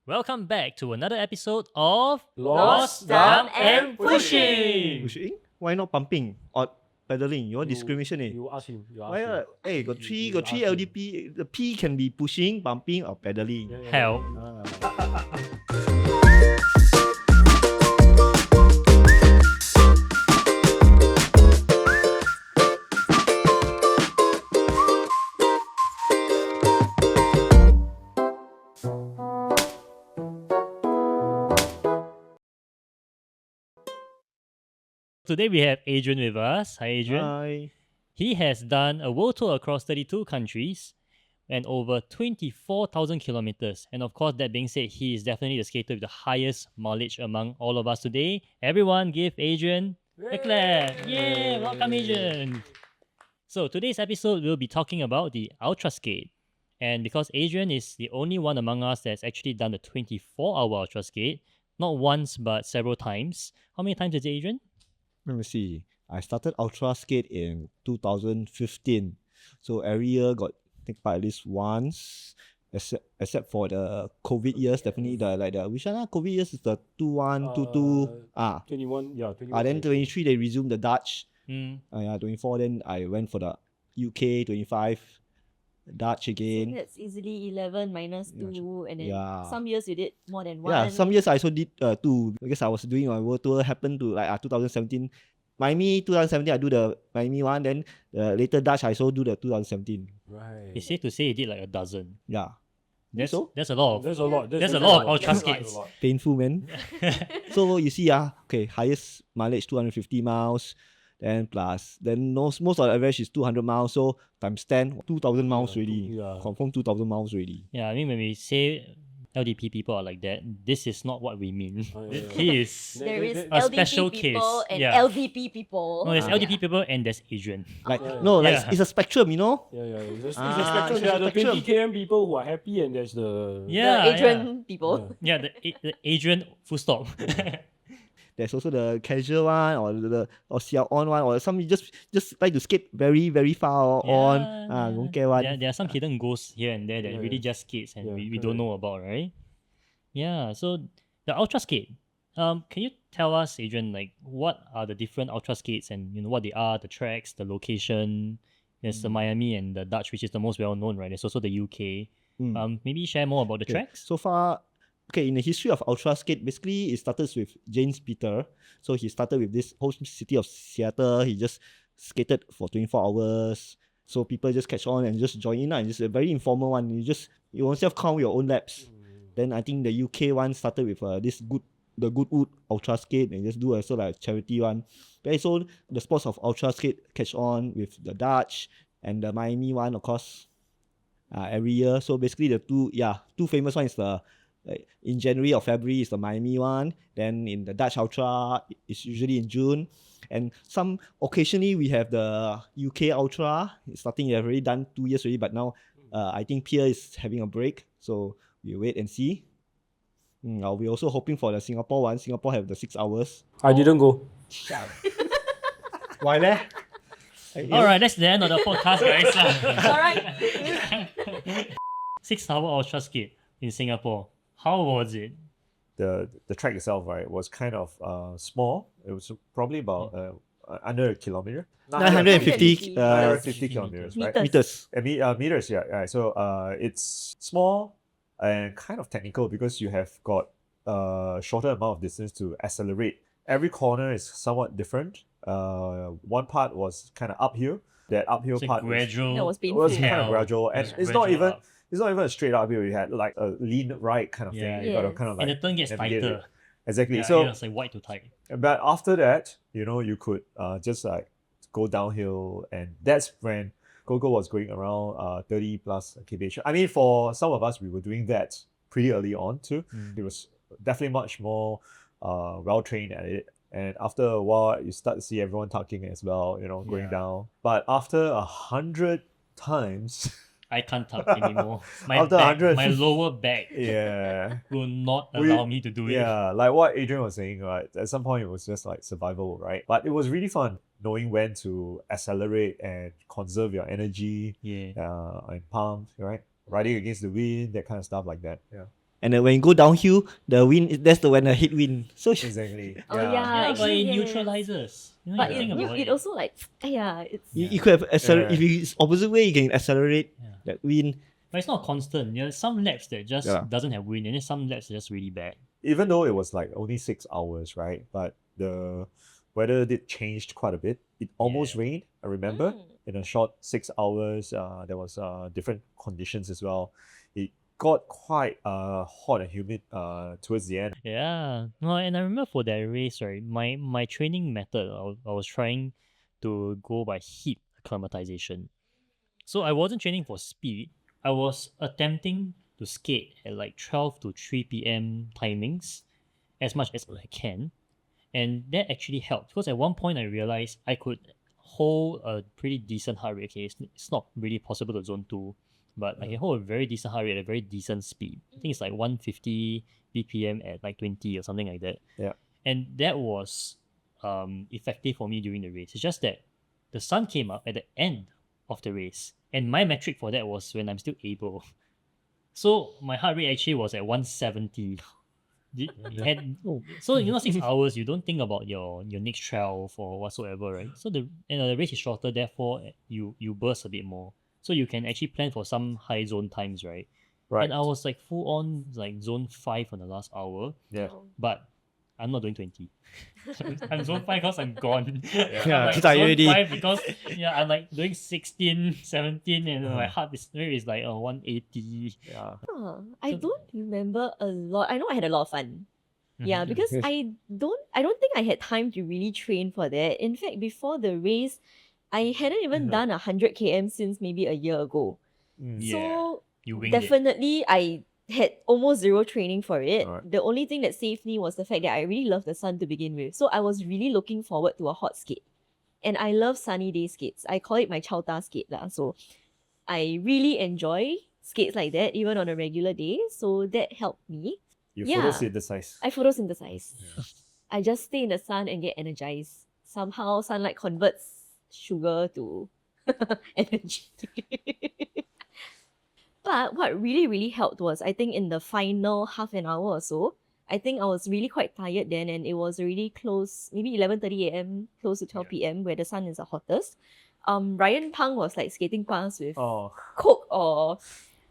Welcome back to another episode of Lost, Dumb, and Pushing. Pushing? Why not pumping or pedaling? Your You- discrimination, eh? You ask him. You ask Why? him. Hey, got You three ask him. LDP. The P can be pushing, pumping, or pedaling. Hell. Today we have Adrian with us. Hi, Adrian. Hi. He has done a world tour across 32 countries and over 24,000 kilometers. And of course, that being said, he is definitely the skater with the highest mileage among all of us today. Everyone give Adrian a clap. Yeah, welcome Adrian. So today's episode we'll be talking about the Ultraskate. And because Adrian is the only one among us that's actually done the 24-hour Ultraskate, not once but several times. How many times is it, Adrian? Let me see. I started Ultraskate in 2015. So every year got take part at least once. Except for the COVID years, definitely which one? COVID years is the 21, 22. 21, yeah, 21. Then 23 they resumed the Dutch. Mm. 24 then I went for the UK 25, Dutch again. That's easily 11 minus 2, and then Yeah. some years you did more than 1. Yeah, some years I also did 2 because I was doing my world tour. Happened to 2017. Miami 2017 I do the Miami one. Then later Dutch I also do the 2017. Right. It's safe to say he did like a dozen. Yeah, That's, so? that's a lot of There's a lot. There's a lot of ultra That's skates. a lot. painful, man. So you see okay, highest mileage 250 miles. Then plus most of the average is 200 miles. So times 10, 2,000 miles already. yeah. Confirm 2,000 miles already. Yeah, I mean when we say LDP people are like that, this is not what we mean. Oh, yeah, yeah. He is There is a LDP special people case. and Yeah. LDP people. No, there's Ah. LDP people and there's Adrian. It's a spectrum, you know. Yeah, yeah. It's a Ah, spectrum. it's There a are the spectrum. 20 km people who are happy, and there's the Yeah, The Adrian people. Yeah, the Adrian full stop. There's also the casual one or the Xiao on one or some you just like to skate very very far on. Don't care one. There are some hidden ghosts here and there that Yeah, really yeah. just skates and Yeah, we don't correct. know about, right? Yeah, so the ultra skate. Can you tell us, Adrian, like what are the different ultra skates and what they are, the tracks, the location? There's the Miami and the Dutch, which is the most well known, right? There's also the UK. Mm. Maybe share more about the Okay, tracks. So far, in the history of Ultraskate, basically it started with James Peter. So he started with this whole city of Seattle. He just skated for 24 hours. So people just catch on and just join in. And just a very informal one. You yourself count your own laps. Then I think the UK one started with the Goodwood Ultraskate and just do also like charity one. But so the sports of Ultraskate catch on with the Dutch and the Miami one, of course, every year. So basically the two famous ones is in January or February is the Miami one. Then in the Dutch Ultra, it's usually in June. And occasionally we have the UK Ultra. It's starting, they've already done 2 years already, but now I think Pierre is having a break. So we wait and see. We're also hoping for the Singapore one. Singapore have the 6 hours. I didn't go. Why there? All right, that's the end of the podcast, guys. Alright. 6-hour ultra skate in Singapore. How was it? The track itself, right, was kind of small. It was probably about under a kilometer. 950 950 kilometers, right? meters. Meters, yeah. Right. So it's small and kind of technical because you have got a shorter amount of distance to accelerate. Every corner is somewhat different. One part was kind of uphill. That uphill It's part gradual. That was was painful. kind of gradual, and It's it's not gradual even up. it's not even a straight uphill. You had like a lean right kind of Yeah, thing. You got to Yes. kind of And like the turn gets navigate tighter. it. Exactly. Yeah, So it's like wide to tight. but after that, you could just like go downhill, and that's when Gogo was going around 30 plus kph. I mean, for some of us, we were doing that pretty early on too. It was definitely much more well trained at it. And after a while, you start to see everyone tucking as well, going Yeah. down. But after 100 times, I can't tuck anymore. My After back, 100. my lower back yeah. will not We- allow me to do it. Yeah, like what Adrian was saying, right? At some point, it was just like survival, right? But it was really fun knowing when to accelerate and conserve your energy Yeah. and pump, right? Riding against the wind, that kind of stuff like that. Yeah. And then when you go downhill, the wind, that's the when the headwind. So Exactly. Oh, yeah. Yeah, but actually, it yeah. neutralizes. You know, But you it, think you, about it also like, it's... you could have Yeah. if it's opposite way, you can accelerate Yeah. that wind. But it's not constant. There are some laps that just Yeah. doesn't have wind, and then some laps are just really bad. Even though it was like only 6 hours, right? But the weather did change quite a bit. It almost rained, I remember. Mm. In a short 6 hours, there was different conditions as well. It got quite hot and humid towards the end. Yeah. No, and I remember for that race, right, my training method, I was trying to go by heat acclimatization. So I wasn't training for speed. I was attempting to skate at like 12 to 3 p.m. timings as much as I can. And that actually helped because at one point I realized I could hold a pretty decent heart rate. Okay, it's not really possible to zone 2, but I can hold a very decent heart rate at a very decent speed. I think it's like 150 BPM at like 20 or something like that. Yeah. And that was effective for me during the race. It's just that the sun came up at the end of the race, and my metric for that was when I'm still able. So my heart rate actually was at 170. And so 6 hours, you don't think about your next 12 or whatsoever, right? So the race is shorter, therefore you burst a bit more. So you can actually plan for some high zone times, right? Right. And I was like full on like zone 5 on the last hour, Yeah. but I'm not doing 20. I'm zone 5 because I'm gone. Yeah, I'm like because I zone already- 5 because I'm like doing 16, 17, and my heart rate is like 180. Yeah. I don't remember a lot. I know I had a lot of fun. Yeah, Mhm. because Yes. I don't think I had time to really train for that. In fact, before the race, I hadn't even done 100 km since maybe a year ago. Mm. Yeah, So you winged it. definitely I had almost zero training for it. Alright. The only thing that saved me was the fact that I really love the sun to begin with. So I was really looking forward to a hot skate. And I love sunny day skates. I call it my chowta skate lah. So I really enjoy skates like that, even on a regular day. So that helped me. You Yeah. photosynthesize. I photosynthesize. I just stay in the sun and get energized. Somehow sunlight converts sugar to energy. But what really, really helped was, I think in the final half an hour or so, I think I was really quite tired then, and it was already close, maybe 11:30 a.m., close to 12 p.m., where the sun is the hottest. Ryan Pang was like skating past with Oh, Coke or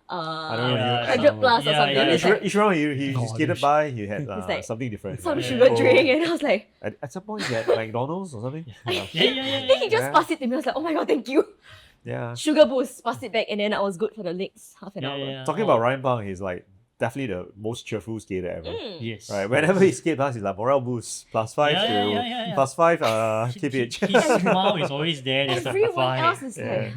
I don't know. Yeah, 100 plus or yeah, something. yeah, It's yeah. like Each round he skated by, he had like something different. some Yeah. sugar Oh. drink, and I was like, At some point, he had McDonald's or something. Yeah. Yeah. then he just Yeah. passed it to me. I was like, oh my god, thank you. Yeah. Sugar boost, pass it back, and then I was good for the next half an Yeah, hour. yeah. Talking about Ryan Pang, he's like definitely the most cheerful skater ever. Mm. Yes. Right. Whenever he skates past, he's like morale boost +5 Yeah, to yeah. +5 His KPH. smile is always there. There's a Everyone vibe. else is Yeah. like,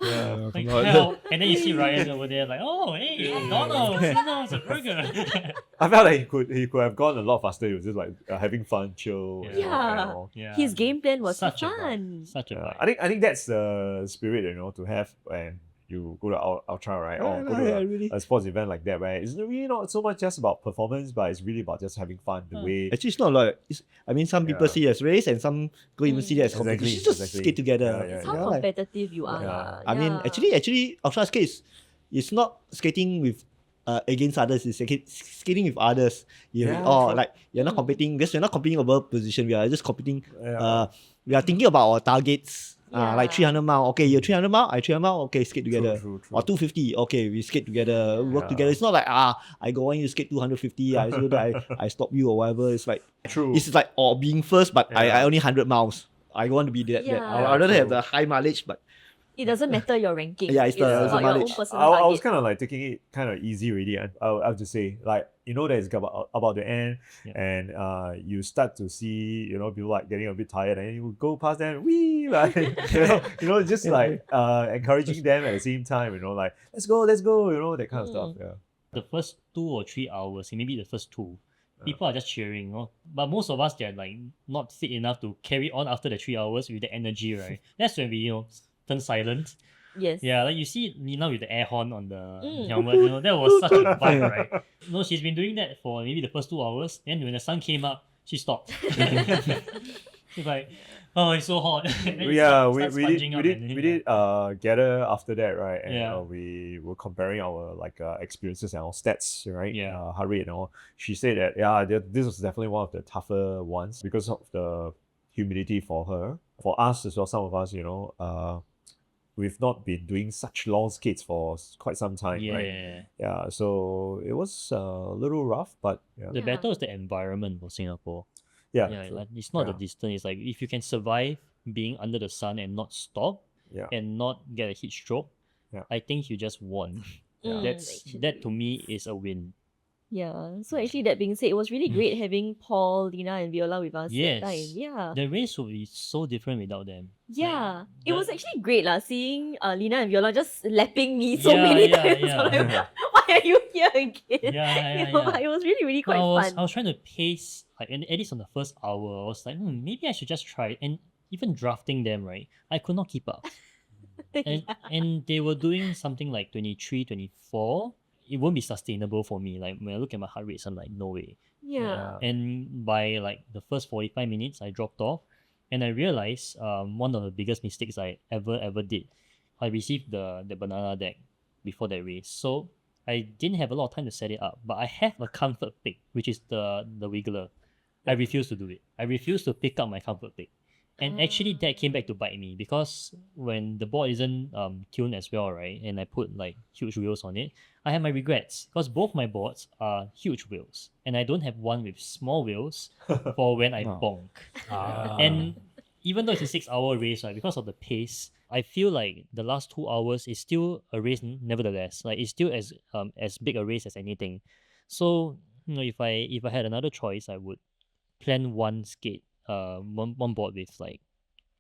Yeah. Like, Come on. help. And then you see Ryan over there, like, oh, hey, McDonald's, it's a burger. I felt like he could have gone a lot faster. He was just like having fun, chill. Yeah. and Yeah. all. Yeah. his game plan was Such a vibe. fun. Such a Yeah, vibe. I think that's the spirit, to have when you go to ultra, right? Or go to Yeah, really. a sports event like that, where it's really not so much just about performance, but it's really about just having fun. The way Actually, it's not like some people Yeah. see it as race and some go even see it as Exactly, competition. It's just exactly. skate together. Yeah, It's yeah, how like- competitive you are. Yeah. lah. I mean, Yeah. actually, ultra skate is not skating with against others. It's skating with others. Yeah, Or true. like you're not competing because we're not competing about position. We are just competing. Yeah. We are thinking about our targets. Like Yeah. 300 mile. Okay, you're 300 mile. I 300 mile. Okay, skate together. True. Or 250. Okay, we skate together. Work Yeah. together. It's not like I go on you skate 250. I stop you or whatever. It's like True. it's like being first, but I Yeah. only 100 miles. I want to be that. Yeah. I'd rather have True. the high mileage, but It doesn't matter your ranking. Yeah, it's the about your own mileage. personal I was target. kind of like taking it kind of easy already. I have to say, like, that it's about the end, Yeah. and you start to see people like getting a bit tired, and you go past them, wee, like just like encouraging them at the same time, like let's go, that kind of stuff. Yeah. The first 2 or 3 hours, maybe the first 2, people are just cheering, but most of us, they're like not fit enough to carry on after the 3 hours with the energy, right? That's when we turn silent. Yes. Yeah, like you see Nina with the air horn on the Mm. helmet, that was such a vibe, right? She's been doing that for maybe the first 2 hours, then when the sun came up, she stopped. It's like, oh, it's so hot. And then it Yeah, starts we sponging up and then, did gather after that, right? And Yeah. we were comparing our experiences and our stats, right? Yeah. Heart rate and all. She said that this was definitely one of the tougher ones because of the humidity for her. For us as well, some of us, we've not been doing such long skates for quite some time, yeah. right? Yeah, so it was a little rough, but yeah, The battle is the environment for Singapore. yeah, Yeah, true. like, it's not the Yeah. distance. It's like if you can survive being under the sun and not stop Yeah. and not get a heat stroke, Yeah. I think you just won. Yeah. That to me is a win. Yeah. So actually, that being said, it was really great having Paul, Lina, and Viola with us Yes. that time. Yeah. The race would be so different without them. Yeah, it the- was actually great seeing Lina and Viola just lapping me so Yeah, many yeah, times. yeah. I'm like, why are you here again? Yeah. But it was really, really quite I fun. was trying to pace, like, and at least on the first hour, I was like, maybe I should just try it. And even drafting them, right, I could not keep up. And they were doing something like 23, 24. It won't be sustainable for me. Like, when I look at my heart rates, I'm like, no way. Yeah. And by like the first 45 minutes, I dropped off. And I realized one of the biggest mistakes I ever did. I received the banana deck before that race. So I didn't have a lot of time to set it up. But I have a comfort pick, which is the wiggler. I refused to do it. I refused to pick up my comfort pick. And actually that came back to bite me because when the board isn't tuned as well, right, and I put like huge wheels on it, I have my regrets because both my boards are huge wheels and I don't have one with small wheels for when I bonk. And even though it's a 6-hour race, right, because of the pace, I feel like the last 2 hours is still a race nevertheless. Like it's still as big a race as anything. So, if I had another choice, I would plan one skate, one board with like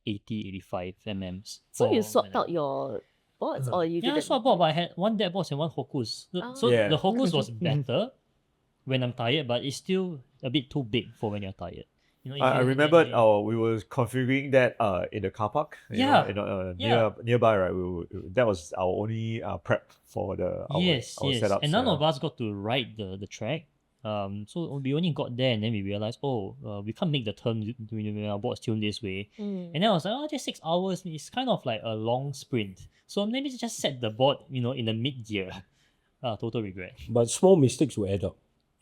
80-85 mm. So you swapped out your boards or you Yeah, I didn't? swapped board, but I had one dead board and one Hokus. So Yeah. the Hokus was better when I'm tired, but it's still a bit too big for when you're tired. If I you- remembered we were configuring that in the car park. Nearby, right? That was our only prep for our setups. And none of us got to ride the track. So we only got there and then we realized, we can't make the turn when our board's tuned this way. And then I was like, just 6 hours. It's kind of like a long sprint. So maybe just set the board, in the mid gear. Total regret. But small mistakes will add up.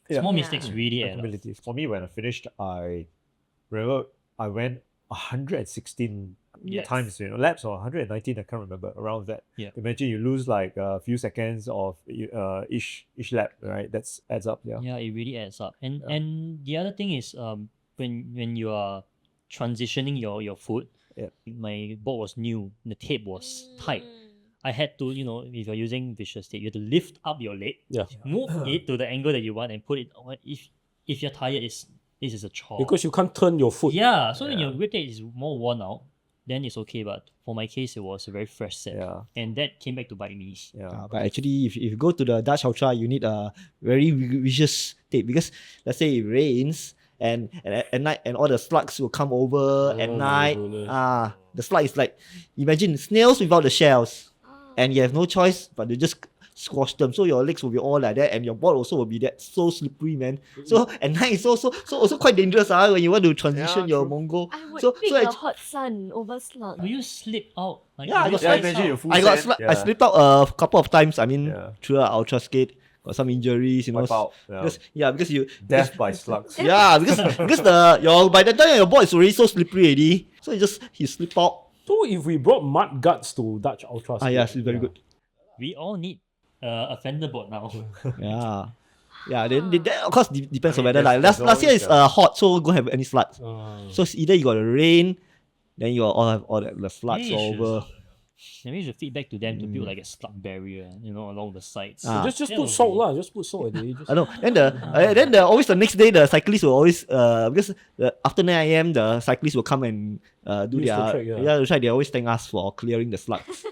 Yeah. Small Yeah. mistakes really add up. Accountability. For me, when I finished, I remember I went 116 Yes. times, laps or 119, I can't remember, around that. Yeah. Imagine you lose like a few seconds of each lap, right? That adds up, yeah. Yeah, it really adds up. And the other thing is when you are transitioning your foot, Yeah. my board was new, the tape was tight. I had to, if you're using vicious tape, you have to lift up your leg, Yeah. move it to the angle that you want and put it on. If you're tired, this is a chore. Because you can't turn your foot. Yeah, so when your grip tape is more worn out, then it's okay. But for my case, it was a very fresh set. Yeah. And that came back to bite me. Yeah. But actually, if you go to the Dutch Ultra, you need a very vicious tape because let's say it rains and at night and all the slugs will come over at Oh, night. goodness. The slug is like, imagine snails without the shells, and you have no choice but to just squash them. So your legs will be all like that, and your board also will be that so slippery, man. So at night it's also quite dangerous when you want to transition your true. Mongo. I would So pick so the act- hot sun over slug. Will you slip out? Like, Yeah, I will got you Yeah, slide imagine out? you full I got sand, I slipped out a couple of times. I mean, Yeah. through ultra skate, got some injuries, Wipe out. Yeah. because you Death by slugs. yeah, because by the time your board is already so slippery already, so you slip out. So if we brought mud guards to Dutch Ultraskate, Yes, it's very good. We all need a fender board now. Yeah. Yeah, then that of course depends I on mean, whether like there's last year always is a- hot, so don't have any slugs. Ah. So it's either you got the rain, then you all have all the slugs Maybe you should- over. Maybe you should feedback to them to build like a slug barrier, along the sides. Ah. just That put would salt be- lah. Just put salt at the edges. I know. Then always the next day the cyclists will always because after 9 a.m. the cyclists will come and do Use the their track, yeah. the track. They always thank us for clearing the slugs.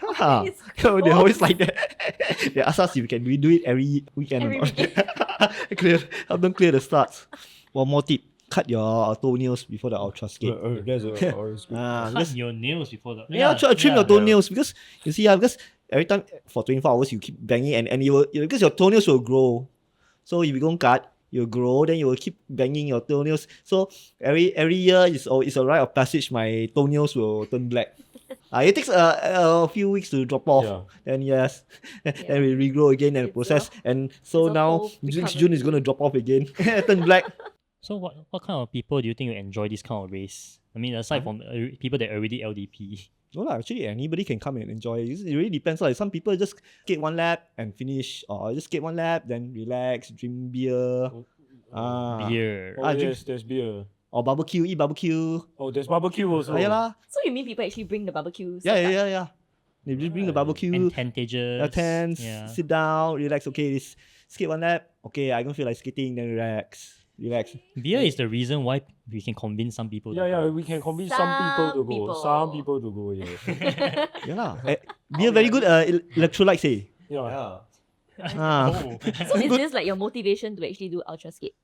It's So they gross. always like that. They ask us if we do it every weekend or Every not. Help them clear the slugs. One more tip: cut your toenails before the ultra skate. That's always good. Cut Because your nails before the. trim your toenails because you see because every time for 24 hours you keep banging and you will because your toenails will grow. So if you don't cut, you grow, then you will keep banging your toenails. So every year it's a rite of passage. My toenails will turn black. It takes a few weeks to drop off. Yeah. Then yes, then we regrow again and It's process. And it's so a now whole next June is gonna recovery. drop off again, turn black. So what kind of people do you think will enjoy this kind of race? I mean, aside from people that are already LDP. No lah, actually anybody can come and enjoy it. It really depends. Like some people just skate one lap and finish, or just skate one lap then relax, drink beer, Beer. Oh, drink, yes, there's beer. or barbecue, eat barbecue. Oh, there's barbecue also. Yeah lah. So you mean people actually bring the barbecue? Yeah. They just bring the barbecue, And tentages. tents, Yeah. sit down, relax. Okay, this skate one lap. Okay, I don't feel like skating. Then relax. Beer is the reason why we can convince some people. to Yeah, come. we can convince some people to go. Some people to go, yeah. Yeah lah. Beer very good. Electrolytes. Yeah. Ah. So is this like your motivation to actually do ultra skate?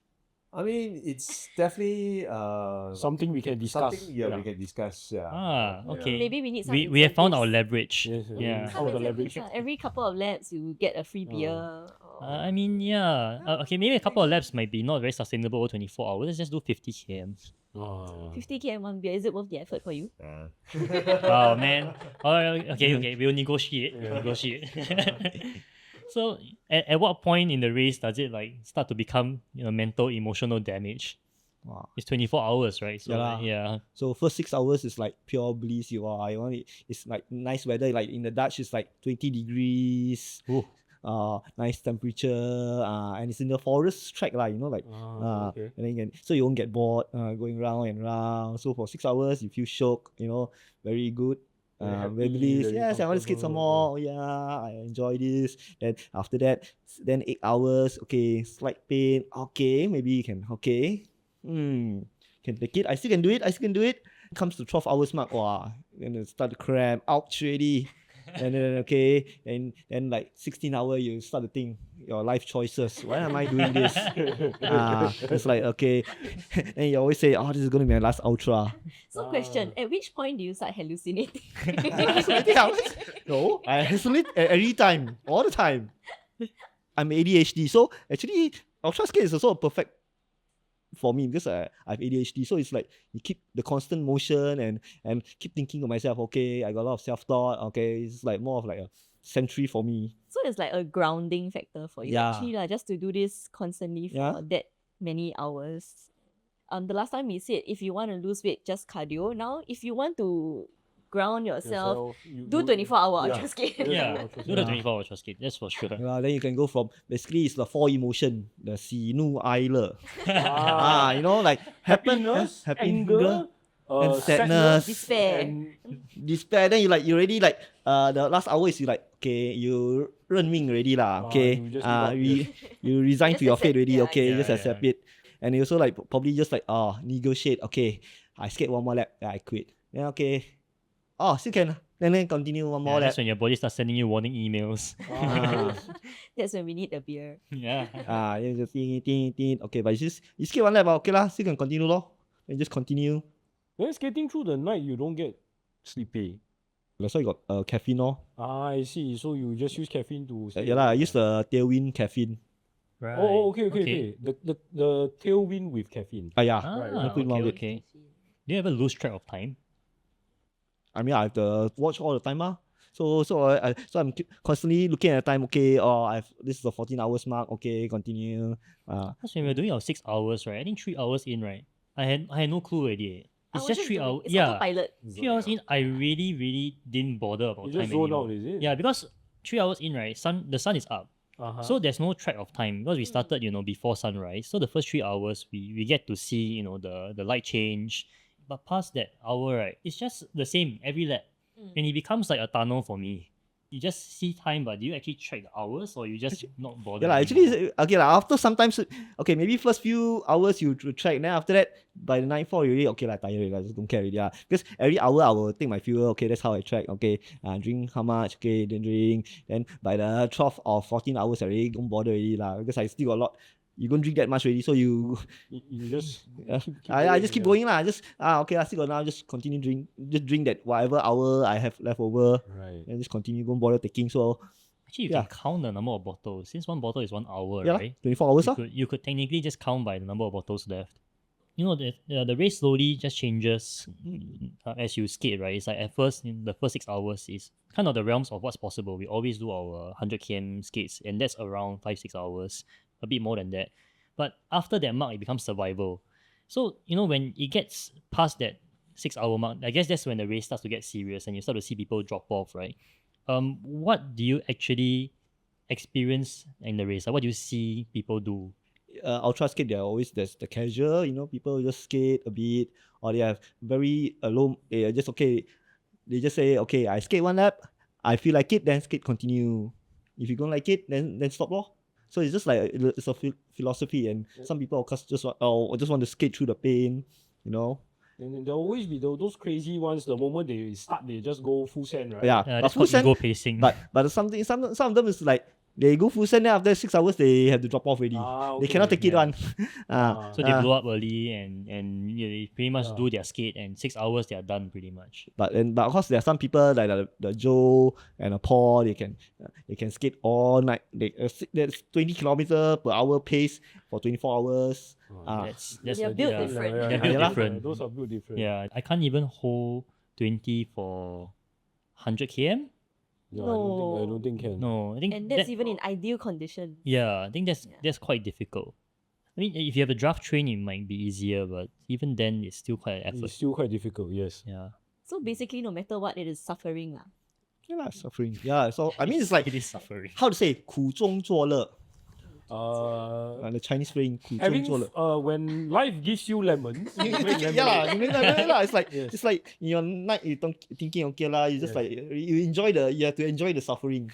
I mean, it's definitely Something we can discuss. something we can discuss. Yeah. Ah, okay. Maybe we need some. We have found our incentives. leverage. Yes, Yeah. some of the Incentives, leverage. Every couple of laps, you get a free beer. I mean, yeah. Okay, maybe a couple of laps might be not very sustainable over 24 hours. Let's just do 50 km. 50 km one beer. Is it worth the effort for you? Oh, man. Okay. We'll negotiate. So, at what point in the race does it like start to become mental, emotional damage? Wow. It's 24 hours, right? So, Yeah lah. yeah. So first 6 hours is like pure bliss. You want it. It's like nice weather. Like in the Dutch, it's like 20 degrees. Ooh. Nice temperature. And it's in the forest track like Okay. and then so you won't get bored. Going round and round. So for 6 hours, you feel shook. Very good. Very happy, Very bliss. very Yes, I want to skate some more. comfortable. Yeah, I enjoy this. Then after that, then 8 hours. Okay, slight pain. Okay, maybe you can. Okay. Can take it. I still can do it. Comes to 12 hours mark. Wow, then it start to cramp. Ouch already. And then and then like 16 hour you start to think your life choices. Why am I doing this? It's like okay. And you always say, oh, this is gonna be my last ultra. So question, at which point do you start hallucinating? No, I hallucinate every time, all the time. I'm ADHD, so actually ultra skate is also a perfect for me because I have ADHD. So it's like you keep the constant motion and keep thinking to myself, okay, I got a lot of self-thought. Okay, it's like more of like a century for me. So it's like a grounding factor for you Yeah. actually just to do this constantly for Yeah. that many hours. The last time we said if you want to lose weight, just cardio. Now if you want to ground yourself, do 24-hour ultra skate. Yeah, do the 24 hour skate. That's for sure. Then you can go from basically it's the 4 emotion, the 喜怒哀乐. Like happiness, anger, and sadness, Despair. and despair. Then you already like the last hour is you like okay, you 认命 already lah. Okay, you just give up, you resign Just to your fate accept, already. yeah, Okay, yeah, just accept it. And you also like probably just like negotiate. Okay, I skate one more lap, then I quit. Then okay, still can. Then continue one more lap. That's when your body starts sending you warning emails. That's when we need a beer. Yeah. You just think. Okay, but you skate one lap, okay lah, still can continue lor. Then just continue. Then skating through the night, you don't get sleepy. That's why you got caffeine lor. I see. So you just use caffeine to. stay Yeah lah, I awake. use the tailwind caffeine. Right. Okay. The tailwind with caffeine. Yeah. Ah, put more weight. okay. Do you ever lose track of time? I mean, I have to watch all the time So I'm constantly looking at the time. Okay, this is the 14 hours mark. Okay, continue. Because when we were doing our 6 hours, right? I think 3 hours in, right? I had no clue already. I It's was just 3 doing- hours. It's Yeah. autopilot. 3 hours in, I really didn't bother about You time just zone anymore. out, is it? Yeah, because 3 hours in, right? The sun is up. Uh-huh. So there's no track of time because we started, before sunrise. So the first 3 hours we get to see, the light change. But past that hour, right, it's just the same every lap. And it becomes like a tunnel for me. You just see time, but do you actually track the hours or you just not bother? Yeah lah. anymore? Actually, okay lah. After sometimes, okay, maybe first few hours you track. Then after that, by the nightfall, you really okay lah, tired already. I just don't care already. Because every hour I will take my fuel. Okay, that's how I track. Okay, drink how much? Okay, then drink. Then by the 12 or 14 hours, I really don't bother already lah. Because I still got a lot. You don't drink that much already, so you You just. I just keep going lah. Just okay, I still got now. Just continue drink. Just drink that whatever hour I have left over, Right. and just continue. Don't bother taking. So Actually, you Yeah. can count the number of bottles. Since one bottle is 1 hour, Yeah, lah, right? 24 hours. You could technically just count by the number of bottles left. You know, the race slowly just changes as you skate, right? It's like at first, in the first 6 hours is kind of the realms of what's possible. We always do our 100 km skates, and that's around 5-6 hours, a bit more than that. But after that mark, it becomes survival. So, you know, when it gets past that 6 hour mark, I guess that's when the race starts to get serious and you start to see people drop off, right? What do you actually experience in the race? Like, what do you see people do? Ultra skate, there's the casual, people just skate a bit, or they have very low, they are just okay. They just say, okay, I skate one lap, I feel like it, then skate continue. If you don't like it, then stop lor. So it's just like it's a philosophy, and some people of course just want to skate through the pain, you know. And there'll always be those crazy ones. The moment they start, they just go full send, right? Yeah, That's called ego pacing. but some of them is like they go full send, then after 6 hours they have to drop off already. They cannot take it Yeah. one. So they blow up early and they pretty much do their skate, and 6 hours they are done pretty much. But of course there are some people like the Joe and Paul, they can skate all night. That's 20 kilometer per hour pace for 24 hours. That's They're built different. They're built Yeah. different. Those are built different. Yeah, I can't even hold 20 for 100 km. No, I No. don't think can. No, I think And that's that- even in ideal conditions. Yeah, I think that's quite difficult. I mean, if you have a draft train, it might be easier, but even then, it's still quite an effort. It's still quite difficult. Yes. Yeah, So basically, no matter what, it is suffering lah. Yeah, suffering. Yeah, so I mean it's like it is suffering. how to say 苦中作乐. The Chinese saying 苦中 Having 作乐. when life gives you lemons, you make lemon. Yeah, you make lemonade lah. It's like Yes. it's like in your night you thinking okay lah. You just like you have to enjoy the suffering.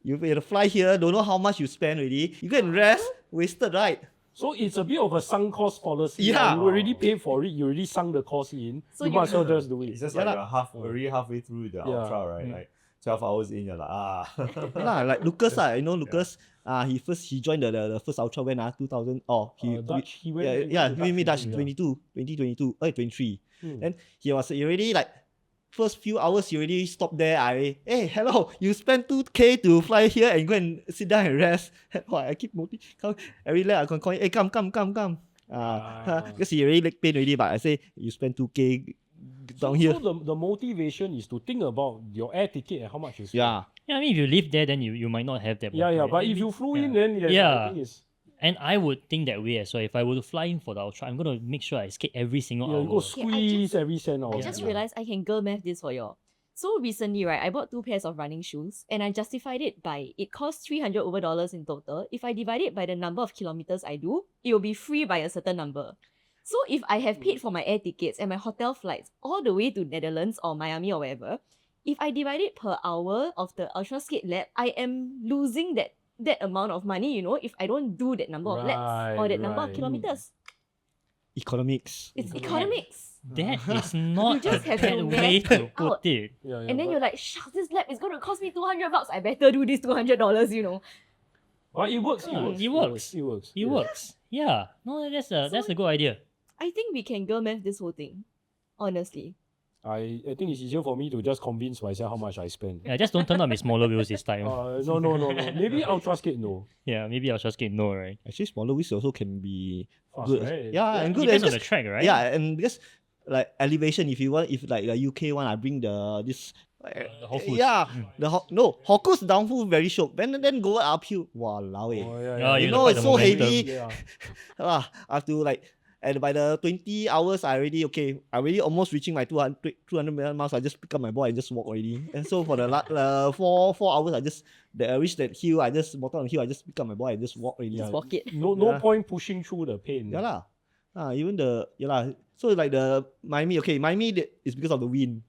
You have to fly here. Don't know how much you spend already. You go and rest. Wasted, right? So it's a bit of a sunk cost policy. Yeah. You already paid for it. You already sunk the cost in. So you you- might as well just do it. It's just Yeah like lah. you're already halfway through the ultra, right? Like 12 hours in, you're like, Lah, like Lucas Lucas. He joined the first ultra when 2000. Dutch, he went. Dutch Dutch, 2022, 23. Hmm. And he was already like first few hours he already stopped there. Hey, hello, you spent 2K to fly here and go and sit down and rest. I keep every lap I can call him, hey, come. Because he already leg pain already, but I say you spend 2K down here. So the motivation is to think about your air ticket and how much you spend. Yeah. Yeah, I mean, if you live there, then you might not have that. Yeah, much, yeah. right? But if you flew in, Yeah. then Yeah. I think it's And I would think that way as well. If I were to fly in for the ultra, I'm gonna make sure I skate every single you hour. go squeeze every cent out. I of just it. realized I can girl math this for y'all. So recently, right, I bought 2 pairs of running shoes and I justified it by it costs $300 over in total. If I divide it by the number of kilometers I do, it will be free by a certain number. So if I have paid for my air tickets and my hotel flights all the way to Netherlands or Miami or wherever, if I divide it per hour of the ultra skate lap, I am losing that amount of money, if I don't do that number of laps or that number of Right. kilometers. Economics. It's economics. That is not a just have bad to way math to it put out. it. Yeah, And then but, you're like, shucks, this lap is going to cost me $200. I better do this $200, but it works. Yeah, It it works. works. It works. It works. Yeah. No, that's a good idea. I think we can girl math this whole thing. Honestly. I think it's easier for me to just convince myself how much I spend. Yeah, just don't turn up with smaller wheels this time. No. Maybe Ultraskate, no. Yeah, maybe I'll just get no, right? Actually, smaller wheels also can be Fast, good. right? Yeah, and good. Depends and on the just- track, right? Yeah, and because like elevation, if like the UK one, I bring this. The Hawkers. Yeah, Hawkers downhill very short. Then go uphill. Walao eh. Oh, Yeah, yeah. you You know, know, like it's the so momentum. heavy. Yeah. I have to like, and by the 20 hours, I already almost reaching my 200 million miles. I just pick up my board and just walk already. And so for the 4 hours, I reach that hill. I just bottom of the hill. I just pick up my board and just walk already. Just walk it. No Yeah. point pushing through the pain. Yeah lah. Even the So like the Miami, is because of the wind.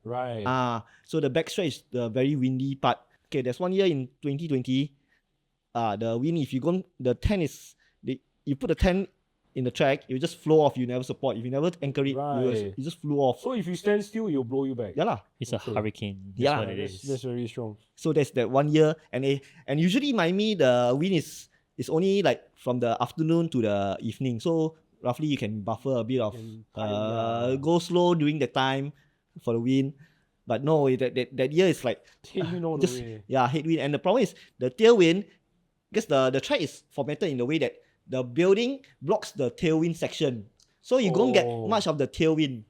Right. So the backstretch is the very windy part. Okay, there's one year in 2020. The wind, if you go, the tent is, you put the tent in the track, it will just flow off. You never support. If you never anchor it, Right. you just flew off. So if you stand still, it'll blow you back. Yeah lah. It's a Okay. hurricane. That's Yeah. what it That's is. very strong. So there's that 1 year, and usually Miami the wind is only like from the afternoon to the evening. So roughly you can buffer a bit of Can time, yeah. go slow during the time for the wind. But no, that year is like Tailwind all the just way. headwind. And the problem is the tailwind, because the track is formatted in the way that the building blocks the tailwind section. So you don't get Oh. much of the tailwind.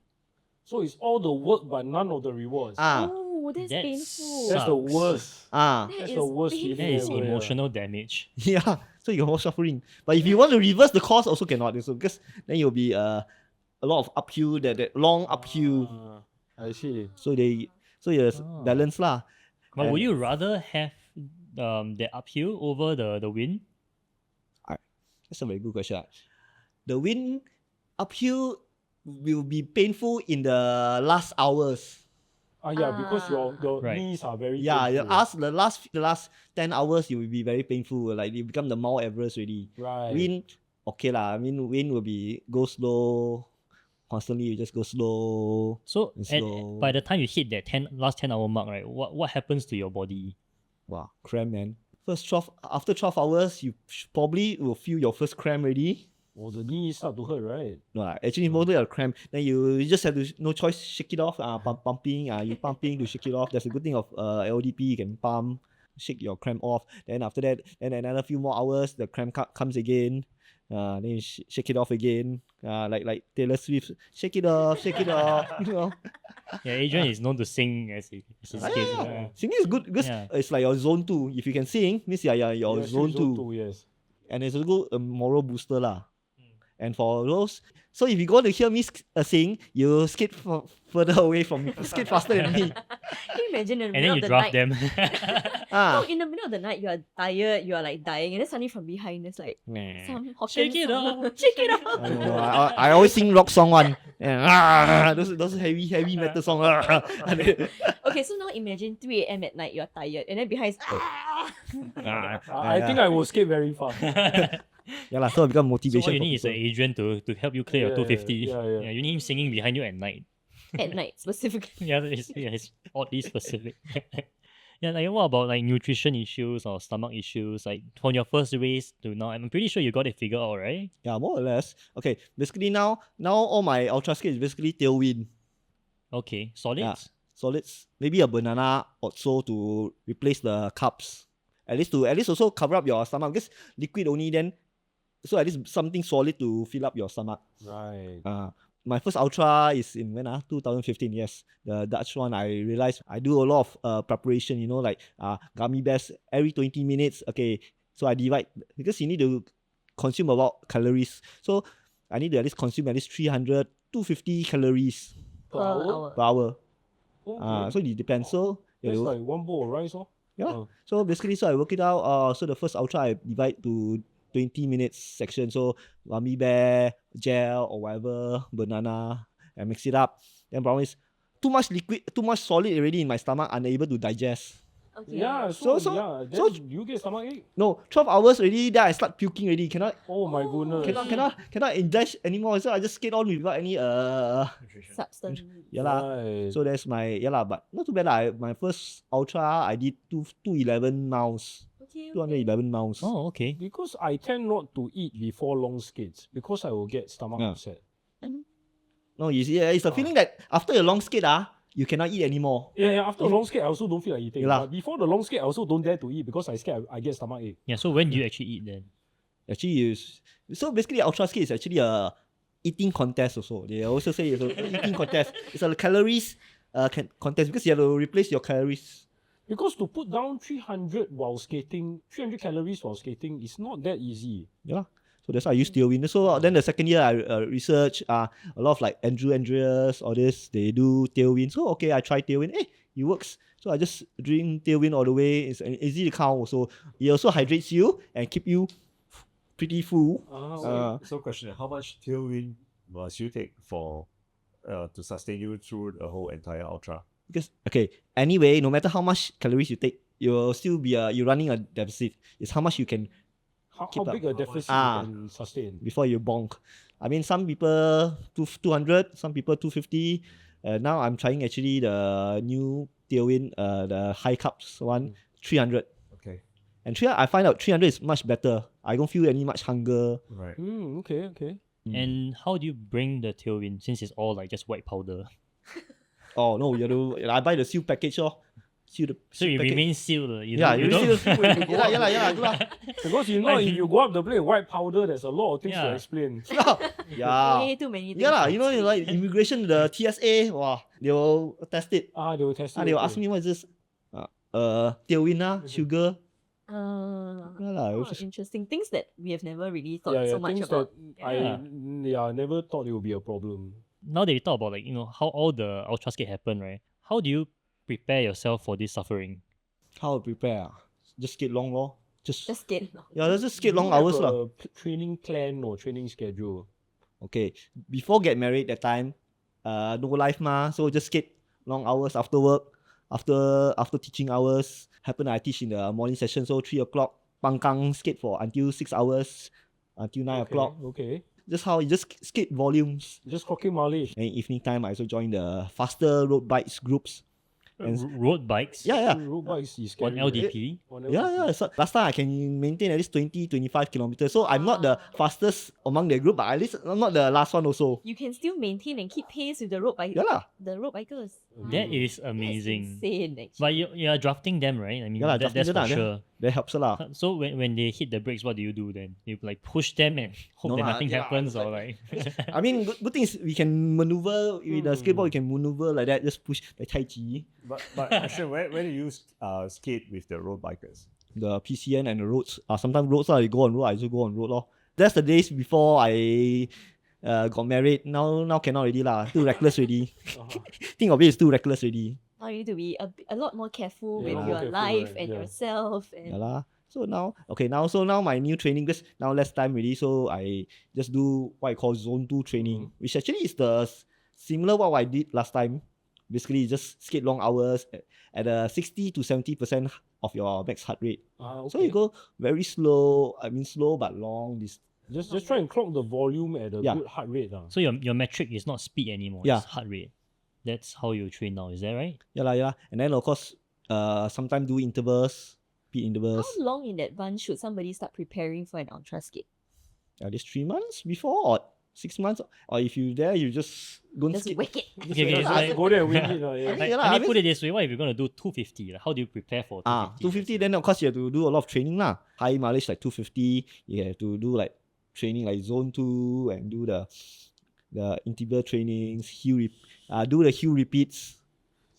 So it's all the work but none of the rewards. Oh, that's That painful. That's the sucks. worst. Ah. That That's is the worst painful. feeling That is ever, yeah. emotional damage. Yeah, so you get more suffering. But if you want to reverse the course, also cannot. So because then you'll be a lot of uphill, that long uphill. I see. So there's Oh. balance lah. But would And- you rather have the uphill over the wind? That's a very good question. The wind uphill will be painful in the last hours. Because your Right. knees are very Yeah, painful. the last 10 hours it will be very painful. Like you become the Mount Everest already. Right. Wind, okay lah. I mean wind will be go slow. Constantly you just go slow. So It's at, slow. by the time you hit that last 10-hour mark, right, what happens to your body? Wow, cramp man. After 12 hours, you probably will feel your first cramp already. Oh, the knees start to hurt, right? No, actually mostly a cramp. Then you just have to no choice shake it off. Pumping. You pumping to shake it off. That's a good thing of LDP. You can pump, shake your cramp off. Then after that, then another few more hours, the cramp comes again. Then you shake it off again. Like Taylor Swift, shake it off. You know, Yeah, Adrian is known to sing as his case. Yeah. singing is good because Yeah. it's like your zone 2. If you can sing, means you're Yes, zone zone 2. 2, yes. And it's also a moral booster lah. And for those, so if you go to hear me sing, you skate further away from me, skate faster than me. Can you imagine in the And middle then you of the draft night? them. Ah, No, in the middle of the night, you are tired, you are like dying, and then suddenly from behind, there's like some Hokkien Shake it song. off. Shake it off. I don't know. I always sing rock song one. And, those heavy metal song. Okay, so now imagine 3 a.m. at night, you're tired, and then behind is I think I will skate very fast. Yeah lah. So it become So motivation. what you for need is people. Adrian to help you clear your Yeah, 250. yeah. You need him singing behind you at night. at night specifically. It's oddly specific. Yeah, like what about like nutrition issues or stomach issues? Like from your first race to now, I'm pretty sure you got it figured out, right? Yeah, more or less. Okay, basically now all my ultra skate is basically tailwind. Okay, solids. Yeah. Solids, maybe a banana or so to replace the carbs. At least also cover up your stomach because liquid only then. So at least something solid to fill up your stomach. Right. My first ultra is in 2015. Yes, the Dutch one. I realized I do a lot of preparation. Like gummy bears every 20 minutes. Okay, so I divide because you need to consume a lot of calories. So I need to at least consume at least 300, 250 calories Per hour? per hour. Okay. So it depends. So That's like one bowl of rice, oh? yeah. Oh. So basically, I work it out. So the first ultra I divide to 20 minutes section. So gummy bear, gel or whatever, banana, and mix it up. Then problem is too much liquid, too much solid already in my stomach, unable to digest. Okay. Yeah, So- then so- you get stomachache? No, 12 hours already, then I start puking already. Cannot Oh my goodness. ingest anymore. So I just skate on without any Substance. yeah lah. Right. So that's my but not too bad lah. My first ultra I did 211 miles. Okay. 211 miles. Oh, okay. Because I tend not to eat before long skates because I will get stomach Yeah. upset. No, you see, it's a feeling that after a long skate, you cannot eat anymore. Yeah, after a long skate, I also don't feel like eating. Yeah lah. But before the long skate, I also don't dare to eat because I scared I get stomachache. Yeah, so when do you actually eat then? Actually, so basically, ultra skate is actually a eating contest also. They also say it's an eating contest. It's a calories contest because you have to replace your calories. Because to put down 300 while skating, 300 calories while skating is not that easy. Yeah. So that's why I used tailwind. So then the second year I research a lot of like Andreas, all this, they do tailwind. So okay, I try tailwind. It works. So I just drink tailwind all the way. It's easy to count. So it also hydrates you and keep you pretty full. So question, how much tailwind must you take for to sustain you through the whole entire ultra? Because anyway, no matter how much calories you take, you'll still be you're running a deficit. It's how much you can How Keep up. big a deficit Ah. you can sustain? before you bonk. I mean, some people 200, some people 250. Now I'm trying actually the new tailwind, the high cups one, 300. Okay. And I find out 300 is much better. I don't feel any much hunger. Right. Okay. And how do you bring the tailwind since it's all like just white powder? Oh no, I buy the seal package oh. Seal the So seal you package. remain sealed. You Yeah, don't, you don't seal. Yeah. Because you know, Why if you- you go up the plane white powder, there's a lot of things to Yeah. explain. Yeah. Way too many things. Yeah lah, to you know, explain. like immigration, the TSA, wow, they will test it. They will test it. They will okay. ask me what is this? Tailwind sugar. Yeah lah, it was just, Interesting things that we have never really thought Yeah, so much things about. that I never thought it would be a problem. Now that you talk about like how all the Ultraskate happened, right? How do you prepare yourself for this suffering? how to prepare. Just skate long lor. Just skate. yeah, just skate Do long you have hours lah. a training plan or training schedule? Okay, before get married that time, no life ma, so just skate long hours after work, after teaching hours. Happen I teach in the morning session, so 3 o'clock, pangkang skate for until 6 hours, until 9 o'clock. Okay. Just skate volumes. Just clocking mileage. And evening time, I also join the faster road bikes groups. And Road bikes yeah. Road bikes is on scary. LDP. On Yeah. So last time I can maintain at least 20-25 kilometers. So I'm not the fastest among the group, but at least I'm not the last one also. You can still maintain and keep pace with the road bike. Yeah lah. The road bikers. That is That's amazing. insane, actually. But you are drafting them, right? I mean, Yeah lah, that's drafting for them lah, sure. That helps lah. So when they hit the brakes, what do you do then? You like push them and hope No that lah, nothing yeah, happens, it's or like I mean, good thing is we can maneuver with the skateboard. We can maneuver like that. Just push the tai chi, But Ashton, where do you skate with the road bikers? the PCN and the roads. Sometimes roads you go on road. I also go on road lor. That's the days before I got married. Now cannot already lah. Too reckless already. Think of it, it's too reckless already. Now you need to be a lot more careful Yeah, with more your careful, life right, and yeah. yourself. And Yeah lah. So now my new training, because now less time already, so I just do what I call zone 2 training, which actually is the similar what I did last time. Basically, just skate long hours at a 60 to 70% of your max heart rate. Okay. So you go very slow. I mean slow but long. Just try and clock the volume at a Yeah. good heart rate. so your metric is not speed anymore. Yeah. It's heart rate. That's how you train now. Is that right? Yeah lah. And then of course, sometimes do intervals, speed intervals. how long in advance should somebody start preparing for an Ultraskate? At least 3 months before or 6 months, or if you there, you just go and Just skate. whack it. Okay, so like, Go there and win it. Yeah. I mean, yeah lah, let I me mean- put it this way: what if you're gonna do 250? Like, how do you prepare for 250? 250, then of course you have to do a lot of training lah. High mileage like 250, you have to do like training like zone 2 and do the interval trainings, do the hill repeats.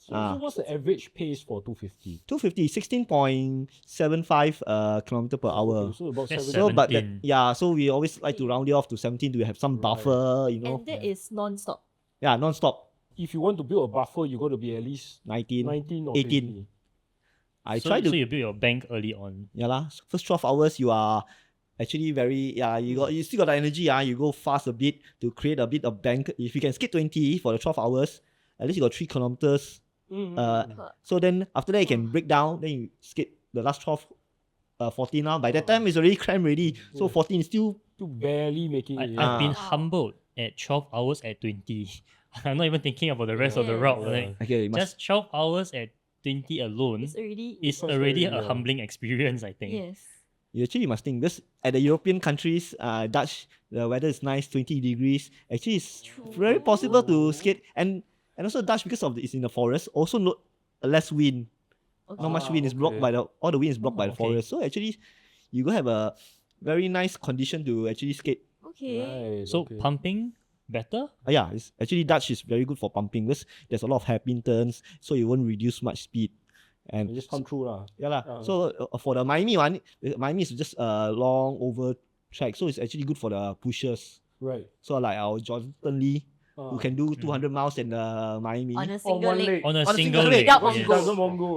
So what's the average pace for 250? 250, 16.75 kilometer per hour. Okay, so about That's 7. So but 17. so we always like to round it off to 17 to have some Right. buffer, you know. And that is non-stop. Yeah, non-stop. If you want to build a buffer, you got to be at least 19. 19 or 18. 20. I so, try to so you build your bank early on. yeah lah. First 12 hours you are actually very you still got the energy, you go fast a bit to create a bit of bank. If you can skate 20 for the 12 hours, at least you got 3 kilometers. So then after that you can break down, then you skate the last 12 14 now. By that time it's already cramped already. So 14 is still To barely making it. I've been Wow. humbled at 12 hours at 20. I'm not even thinking about the rest of the route. Yes. Like, okay. You must, just 12 hours at 20 alone It's already is Quite already scary, a yeah. humbling experience, I think. yes. you must think this at the European countries, Dutch, the weather is nice, 20 degrees. Actually, it's very possible to skate, and also Dutch because of it's in the forest. Also, less wind. Okay. Not much wind is blocked okay. by all the wind is blocked by the okay. forest. So actually, you go have a very nice condition to actually skate. Okay. Right, So okay. pumping better? Yeah, it's actually Dutch is very good for pumping because there's a lot of hairpin turns, so you won't reduce much speed. And You just come through lah. yeah lah. Uh. So for the Miami one, Miami is just a long over track, so it's actually good for the pushers. Right. So like our Jonathan Lee, who can do 200 miles in the Miami. On a On single one leg. leg. On a On a single single leg. leg. Without yes. He Mongo. doesn't Mongo.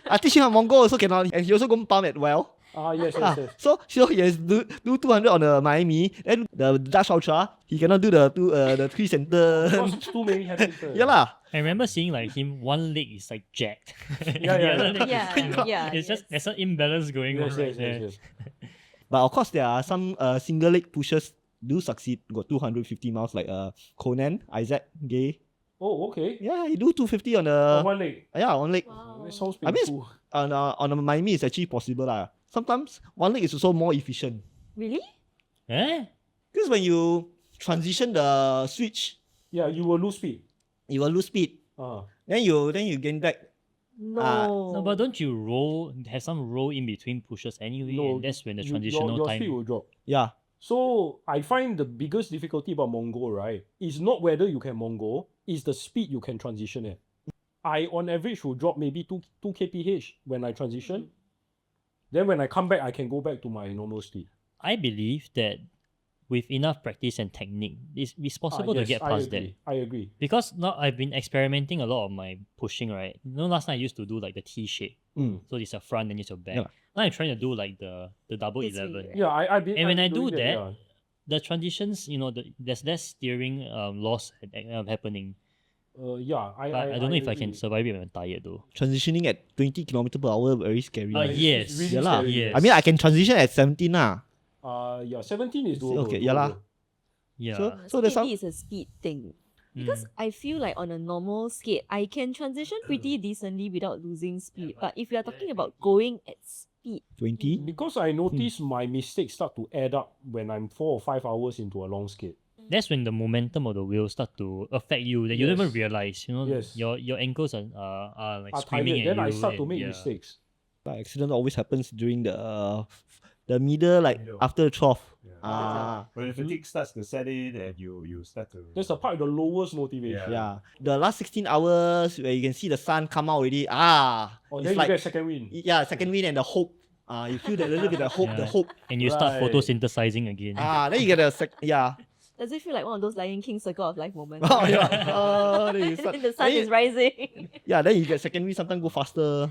I teach him Mongo also cannot, and he also go pump it well. Yes. So he has do 200 on the Miami, then the Dutch Ultra he cannot do the 3 center. Because it's too many habits. Yeah lah. I remember seeing like him, one leg is like jacked. And Yeah, the yeah, other yeah. leg is Yeah, kind of- yeah, It's just, yes. there's an imbalance going on right there. Yes. But of course there are some single leg pushers do succeed. Got 250 miles like Conan, Isaac, Gay. Oh, okay. Yeah, he do 250 on the On one leg. on leg. Wow. That sounds I mean, painful. On the Miami it's actually possible lah. Sometimes one leg is also more efficient. Really? Eh? Because when you transition the switch, Yeah, you will lose speed. you will lose speed. Then you gain back. No. No, but don't you have some roll in between pushes anyway? No, and that's when the your transitional speed time. will drop. Yeah. So I find the biggest difficulty about Mongo, right, is not whether you can Mongo, is the speed you can transition at. I on average will drop maybe 2 kph when I transition. Then when I come back, I can go back to my normal speed. I believe that with enough practice and technique, it's possible to Yes, get I past that. agree. I agree. Because now I've been experimenting a lot of my pushing, right? You know, last time I used to do like the T shape. So it's your front and it's your back. Yeah. Now I'm trying to do like the double This way, 11. right? Yeah, I've been. And when I I've been do doing that, yeah. the transitions, there's less steering loss happening. Yeah, But I don't know if I can agree. survive it when I'm tired though. Transitioning at 20 km/h very scary. Uh, lah. yes. It's really Yeah lah. scary. Yes. I mean, I can transition at 17 lah. Yeah, 17 is doable. Okay, yeah lah. doable. Yeah. So there's some. Maybe it's a speed thing. Mm. Because I feel like on a normal skate, I can transition pretty decently without losing speed. But if you are talking about going at speed, 20. Because I notice my mistakes start to add up when I'm 4 or 5 hours into a long skate. That's when the momentum of the wheel start to affect you that you don't even Yes. realize. Yes. your ankles are like Are screaming tired, at then you. I start to and- make yeah. mistakes. But accident always happens during the middle, like Middle. after the trough. Yeah. When the fatigue starts to set in and you start to. That's the part of the lowest motivation. Yeah. The last 16 hours where you can see the sun come out already. Or It's then like you get second win. yeah, second wind and the hope. You feel that little bit of hope, the Yeah. hope. And you start Right. photosynthesizing again. Then you get a yeah. does it feel like one of those Lion King circle of life moments? Oh yeah. Then you And start, then the sun is rising. yeah, then you get second wind, sometimes go faster.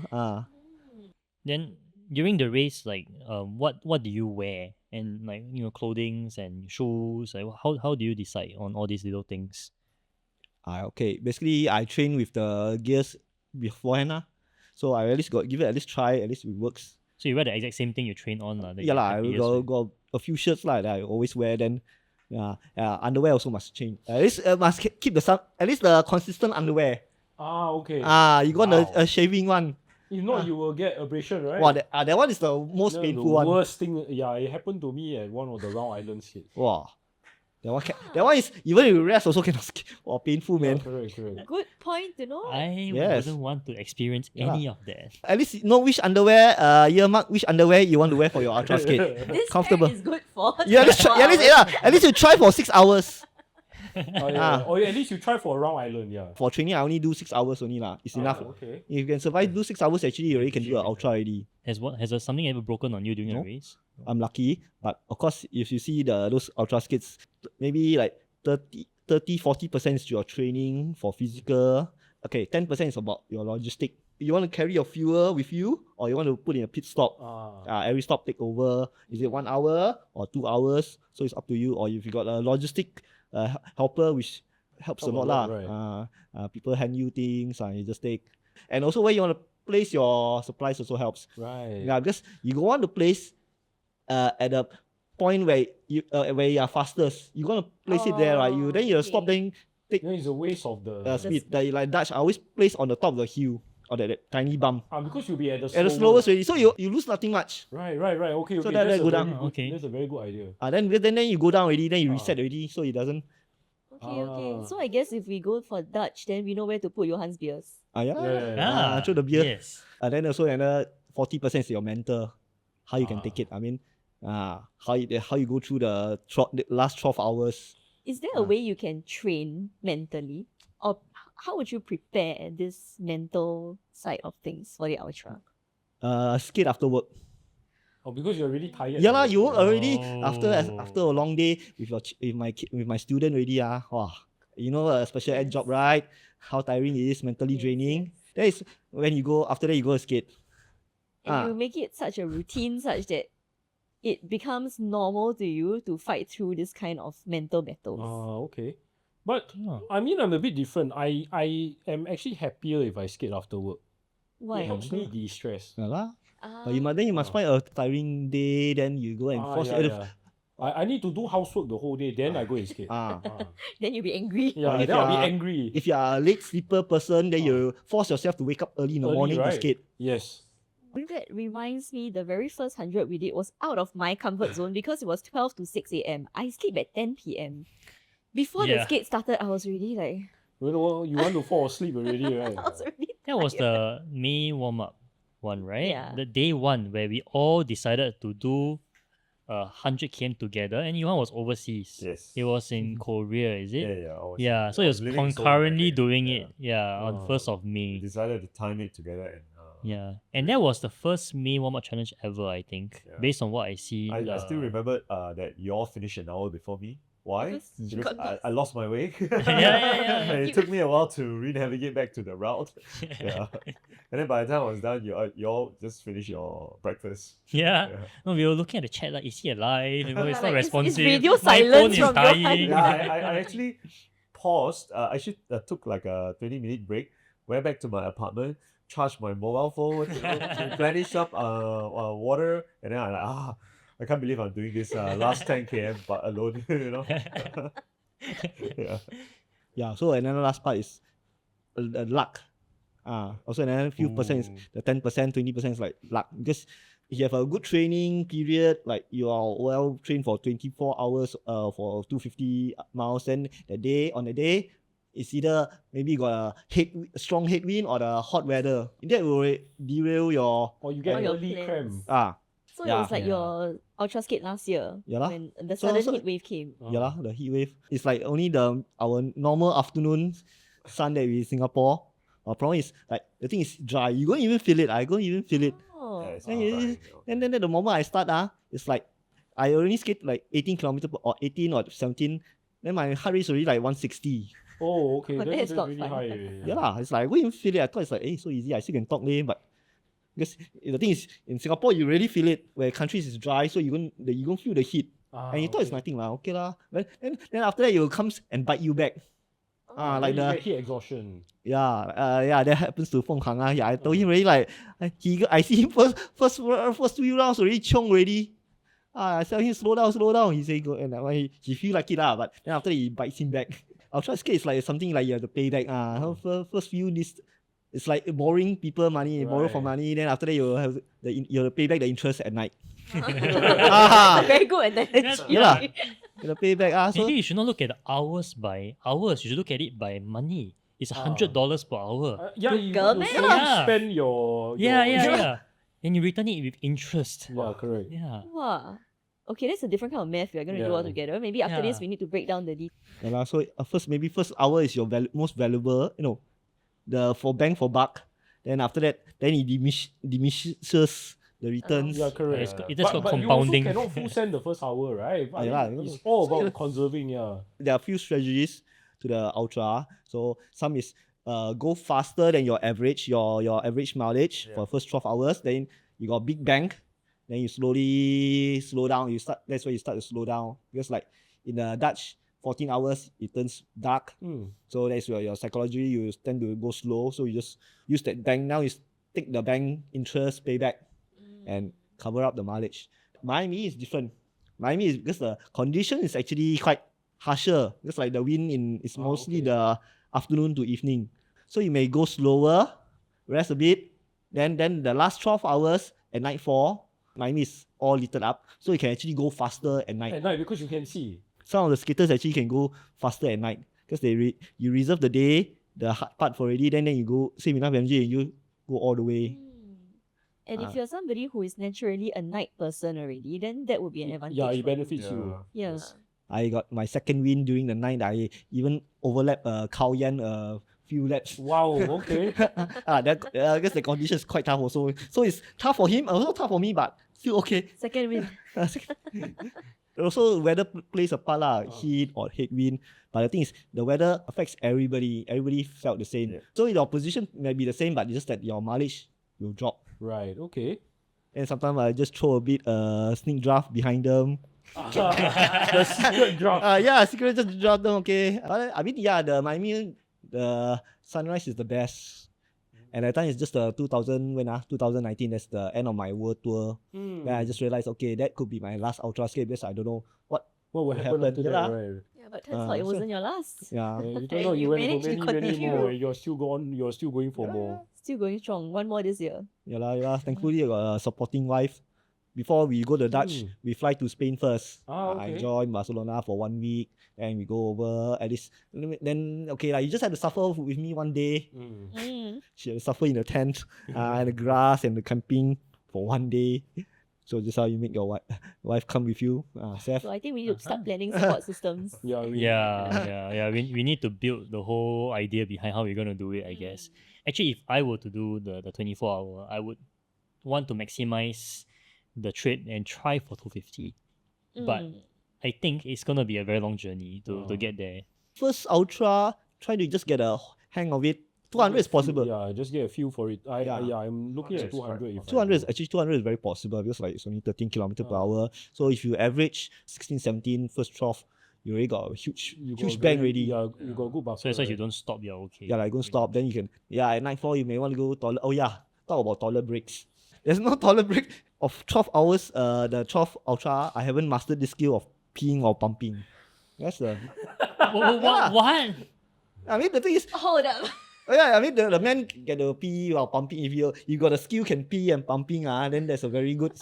Then during the race, like what do you wear? And like clothings and shoes, like how do you decide on all these little things? Okay. Basically I train with the gears beforehand. So I at least give it at least try, at least it works. So you wear the exact same thing you train on lah. that Yeah you're lah, I happiest got, with. got a few shirts that I always wear. Then underwear also must change. At least must keep the sun. At least the consistent underwear. Okay. You got Wow. a shaving one. If not, you will get abrasion, right? Wow, that one is the most No, painful the one. worst thing. Yeah, it happened to me at one of the Round Island skates. Wow, that one is even if you rest also cannot skip. Wow, painful Yeah, man. correct. Good point to know. I Yes. wouldn't want to experience Yeah. any of that. At least you know which underwear. Earmark which underwear you want to wear for your ultra skate. This comfortable. pair is good for. Yeah, at least you try for 6 hours. Or at least you try for a Round Island, yeah. For training, I only do 6 hours only lah. It's enough. Okay. If you can survive do 6 hours, actually you already can do an ultra already. Has something ever broken on you during No. a race? I'm lucky, but of course, if you see those ultra skates, maybe like 40% is your training for physical. Okay, 10% is about your logistic. You want to carry your fuel with you, or you want to put in a pit stop. Every stop take over. Is it 1 hour or 2 hours? So it's up to you. Or if you got a logistic helper, which helps a Help a lot lot, lah. People hand you things, you just take. And also where you want to place your supplies also helps. Right. Yeah, because you go on to place at a point where you are fastest. You gonna place it there, right? Then you stop, okay. then Then it's a waste of the. speed. Like Dutch, I always place on the top of the hill or that tiny bump Because you'll be at the slowest already. So you lose nothing much. Right. Okay. So That's that a go very down. good- Okay. That's a very good idea. Then you go down already. Then you reset already, so it doesn't. Okay. So I guess if we go for Dutch, then we know where to put Johan's beers. Yeah. Through the beer. Yes. Then also another 40% is your mental, how you can take it. I mean, how you go through the last 12 hours. Is there a way you can train mentally? Or how would you prepare this mental side of things for the ultra? Skate after work. Because you're really tired. Yeah lah, you work already after Oh. a long day with my student already. Wow. You know, a special ed job, right? How tiring it is, mentally draining. That is when you go after that you go skate. And you make it such a routine such that it becomes normal to you to fight through this kind of mental battles. Okay. But Oh. I mean, I'm a bit different. I am actually happier if I skate after work. Why? It helps me de-stress. Yeah lah. Ah, But you must find a tiring day, then you go and force it. I need to do housework the whole day, then I go and skate. then you'll be angry. Yeah, if then I'll you be are- angry. If you are a late sleeper person, then you force yourself to wake up early in the Early, morning to right? skate. Yes. That reminds me, the very first 100 we did was out of my comfort zone because it was 12 to 6 a.m. I sleep at 10 p.m. Before the Yeah. skate started, I was really like, You know, you want to fall asleep already, right? I was already That was tired. the May warm up one, right? Yeah. The day one where we all decided to do 100 km together, and Yuan was overseas. Yes. It was in Korea, is it? Yeah, I was. Yeah, so I it was was living in Seoul concurrently back then, doing yeah. it. Yeah, on Oh. 1st of We May. decided to time it together and. Yeah, and that was the first May warm up challenge ever, I think, Yeah. based on what I see. I still remember that you all finished an hour before me. Why? Because you Because got I lost my way. yeah. And it took me a while to re-navigate back to the route. Yeah. And then by the time I was done, you all just finished your breakfast. Yeah. Yeah. No, we were looking at the chat like, is he alive? You know, it's not Like, it's responsive. radio My silence phone is from your dying. Yeah, I actually paused. I actually took like a 20-minute break, went back to my apartment, charged my mobile phone, replenished up water, and then I can't believe I'm doing this last 10 km but alone, you know. Yeah. Yeah, so another last part is luck. Also another few percent is Ooh. the 10%, 20% is like luck. Because if you have a good training period, like you are well trained for 24 hours for 250 miles, then on the day, it's either maybe you got a strong headwind or the hot weather. That will derail your Or you get All your early plans. cramp. So Yeah. it was like Yeah. your Ultraskate last year Yeah lah. when the So- sudden so- heat wave came. Yeah lah, the heat wave. It's like only our normal afternoon sun that we in Singapore. Our problem is like the thing is dry. You don't even feel it. I don't even feel it. Oh. Yeah, it's Then all you- dry, you know. And then the moment I start, it's like I already skate like 18 kilometers or 18 or 17. Then my heart rate is already like 160. Oh, okay. But That's that's not really fun. high. already. Yeah lah. It's like I don't even feel it. I thought it's like, so easy. I still can talk leh, but because the thing is in Singapore you really feel it. Where countries is dry, so you don't feel the heat. And you thought it's nothing lah. Okay lah. Then after that it will comes and bite you back. Like you the get heat exhaustion. yeah, that happens to Feng Hang. Yeah, I told him already like I see him first few rounds already chiong already. I tell him slow down. He say go and he feel like it lah, but then after that he bites him back. Ultraskate is like something like you have to pay back. First few this it's like borrowing people money, borrow for Right. money. Then after that you have to pay back the interest at night. Very good analogy. Yeah lah. You have to pay back. So Maybe you should not look at the hours by hours. You should look at it by money. It's $100 per hour. Yeah, Good you girl, you man. still Yeah. spend your Yeah. And you return it with interest. Yeah, correct. Yeah. Wow. Okay, that's a different kind of math we're going to do all Yeah. together. Maybe after this Yeah. we need to break down the details. yeah lah. So first hour is your most valuable. The for bang for buck. Then after that, then it diminishes the returns. Yeah, It's, correct. it's just got But compounding. you also cannot full send the first hour, right? I Yeah, mean, it's yeah. all about conserving, yeah. There are a few strategies to the ultra. So some is go faster than your average mileage for first 12 hours. Then you got big bang. Then you slowly slow down. That's where you start to slow down. Because like in the Dutch, 14 hours it turns dark. So that's where your psychology you tend to go slow. So you just use that bang. Now you take the bang interest payback and cover up the mileage. Miami is different. Miami is because the condition is actually quite harsher. Because like the wind is mostly okay. the afternoon to evening. So you may go slower, rest a bit. Then the last 12 hours at nightfall, Miami is all lit up. So you can actually go faster at night. At night because you can see. Some of the skaters actually can go faster at night because you reserve the day, the hard part for already, then you go save enough energy and you go all the way. And if you're somebody who is naturally a night person already, then that would be an advantage. Yeah, for it you. benefits you. Yeah. I got my second win during the night. I even overlapped Khao Yan a few laps. Wow, okay. I guess the condition is quite tough also. So it's tough for him, also tough for me, but still okay. Second win. Also, weather plays a part lah, heat or headwind. But the thing is, the weather affects everybody. Everybody felt the same. Yeah. So your position may be the same, but it's just that your mileage will drop. Right, okay. And sometimes I just throw a bit sneak draft behind them. The secret drop. Yeah, secret just draft them. Okay. I mean, yeah, the Miami, the sunrise is the best. And at the time it's just 2019. That's the end of my world tour. Then I just realized, okay, that could be my last Ultraskate because I don't know what. What will happen happened, after that, yeah. right? Yeah, but turns out it so- wasn't your last. Yeah. You don't know, you You went managed for to many continue. more. You're still going for more. Still going strong. One more this year. Yeah. Thankfully, I got a supporting wife. before we go to Dutch, Mm. we fly to Spain first. Ah, I okay. join Barcelona for 1 week, and we go over at least. Then okay, like you just had to suffer with me one day. Mm. Mm. She had to suffer in the tent, and the grass and the camping for one day. So just how you make your wife come with you, Seth. So I think we need to start planning support systems. Yeah, Yeah. We need to build the whole idea behind how we're gonna do it, I guess. Actually, if I were to do the 24-hour, I would want to maximize the trade and try for 250. But Mm. I think it's gonna be a very long journey to get there. First ultra, try to just get a hang of it. 200 is possible. Yeah, just get a feel for it. Yeah. I'm looking at 200 is quite 200. If I 200 is go. actually 200 is very possible because like it's only 13 kilometers per Ah. hour. So if you average 16, 17 first trough, you already got a huge You got huge a bank very- already. Yeah, you got a good buffer. So as long as you right? don't stop, you're okay. Yeah, like go stop, then you can at nightfall you may want to go toilet. Oh yeah, talk about toilet breaks. There's no toilet break of 12 hours. The 12 ultra, I haven't mastered the skill of peeing or pumping. That's the. What? I mean the thing is, Hold up. oh yeah, I mean the man get to pee while pumping. If you got a skill can pee and pumping, then that's a very good.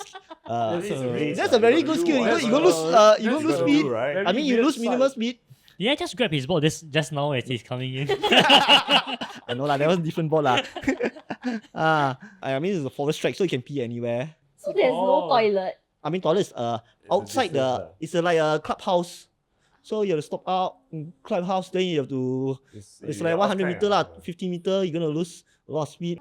That's a very good skill. You go lose you go That's lose gotta speed. do, right? I mean you weird lose minimum sight. speed. Yeah, just grab his ball just now as he's coming in. I know lah, that was a different ball lah. I mean it's a forest track, so you can pee anywhere. So there's no Oh. toilet. I mean toilet is outside distance, it's like a clubhouse. So you have to stop out in clubhouse, then you have to it's like 100 meter lah, 50 meter, you're gonna lose a lot of speed.